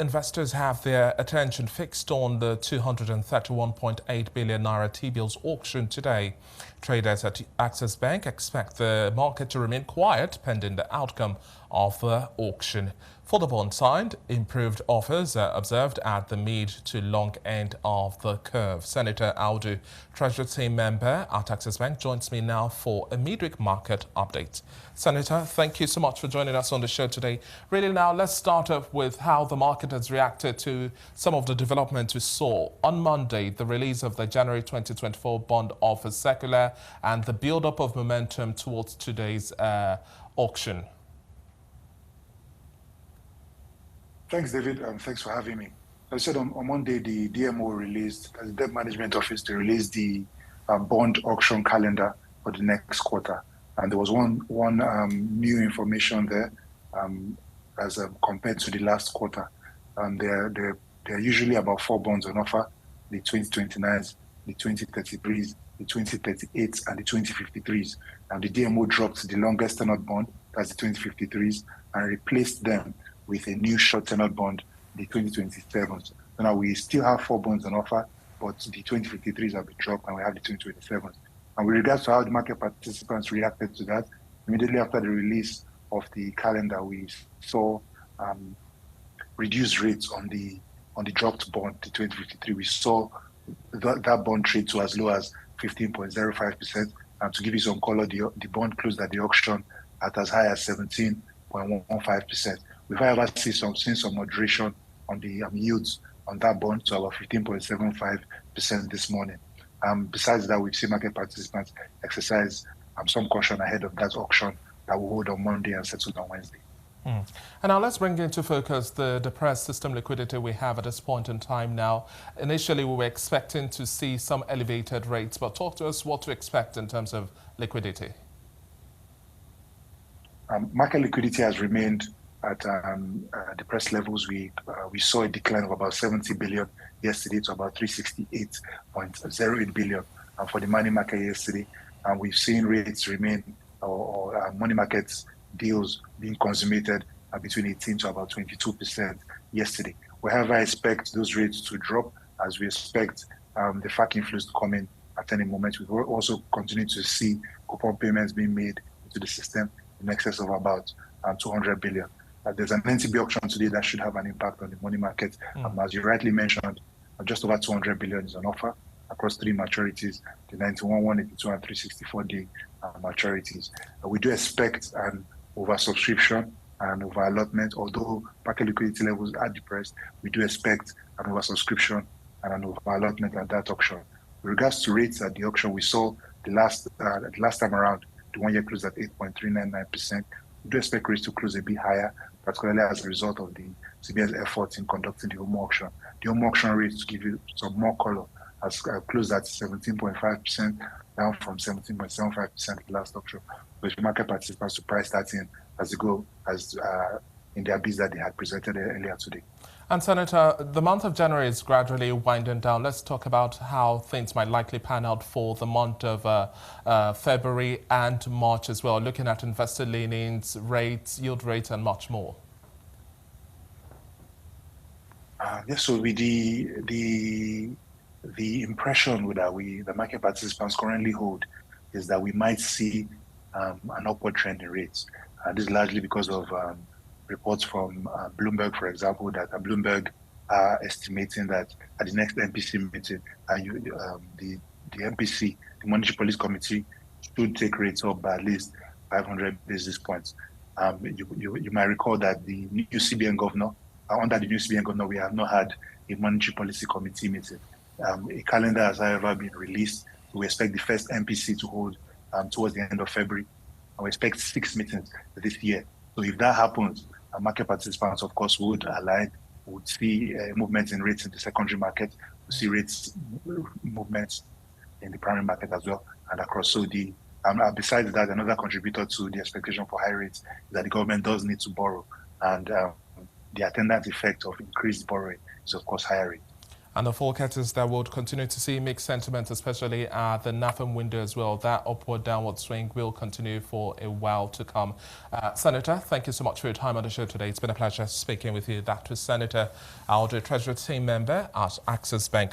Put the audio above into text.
Investors have their attention fixed on the 231.8 billion naira T-bills auction today. Traders at Access Bank expect the market to remain quiet pending the outcome of the auction. For the bond side, improved offers are observed at the mid to long end of the curve. Senator Audu, Treasury Team Member at Access Bank, joins me now for a midweek market update. Senator, thank you so much for joining us on the show today. Really now, let's start off with how the market has reacted to some of the developments we saw on Monday, the release of the January 2024 bond offer circular and the build-up of momentum towards today's auction. Thanks, David, and thanks for having me. As I said, on Monday, the DMO released, as the Debt Management Office, they released the bond auction calendar for the next quarter. And there was one new information there as compared to the last quarter. There are usually about 4 bonds on offer: the 2029s, the 2033s, the 2038s, and the 2053s. And the DMO dropped the longest tenured bond, that's the 2053s, and replaced them with a new short tenured bond, the 2027s. So now we still have 4 bonds on offer, but the 2053s have been dropped, and we have the 2027s. And with regards to how the market participants reacted to that, immediately after the release of the calendar, we saw reduced rates on the dropped bond, the 2053. We saw that bond trade to as low as 15.05%. And to give you some color, the bond closed at the auction at as high as 17.15%. We've however seen some moderation on the yields on that bond to about 15.75% this morning. Besides that, we've seen market participants exercise some caution ahead of that auction that will hold on Monday and settle on Wednesday. And now let's bring into focus the depressed system liquidity we have at this point in time now. Initially, we were expecting to see some elevated rates, but talk to us what to expect in terms of liquidity. Market liquidity has remained at depressed levels. We saw a decline of about 70 billion yesterday to about 368.08 billion for the money market yesterday. And we've seen rates remain, or money markets deals being consummated between 18 to about 22% yesterday. We however expect those rates to drop as we expect the FAC inflows to come in at any moment. We will also continue to see coupon payments being made into the system in excess of about 200 billion. There's an NTB auction today that should have an impact on the money market. As you rightly mentioned, just over 200 billion is on offer across 3 maturities, the 91, 182, and 364-day maturities. We do expect an oversubscription and over-allotment. Although market liquidity levels are depressed, we do expect an oversubscription and an over-allotment at that auction. With regards to rates at the auction, we saw the last time around, the 1-year closed at 8.399%. We do expect rates to close a bit higher, particularly as a result of the CBN's efforts in conducting the home auction. The home auction rates, to give you some more color, has closed at 17.5%, down from 17.75% last auction, with market participants to price that in as they go in their bids that they had presented earlier today. And Senator, the month of January is gradually winding down. Let's talk about how things might likely pan out for the month of February and March as well, looking at investor leanings, rates, yield rates, and much more. Yes, so with the impression that the market participants currently hold is that we might see an upward trend in rates. This is largely because of reports from Bloomberg, for example, that Bloomberg are estimating that at the next MPC meeting, the MPC, the Monetary Policy Committee, should take rates up by at least 500 basis points. You might recall that the new CBN governor, under the new CBN governor, we have not had a Monetary Policy Committee meeting. A calendar has, however, been released. We expect the first MPC to hold towards the end of February. And we expect 6 meetings this year. So if that happens, market participants, of course, would align, would see movements in rates in the secondary market, would see rates movements in the primary market as well, and across. So besides that, another contributor to the expectation for high rates is that the government does need to borrow, and the attendant effect of increased borrowing is, of course, higher rates. And the forecast is that we'll continue to see mixed sentiment, especially at the NAFEM window as well. That upward downward swing will continue for a while to come. Senator, thank you so much for your time on the show today. It's been a pleasure speaking with you. That was Senator Audu, Treasury Team Member at Access Bank.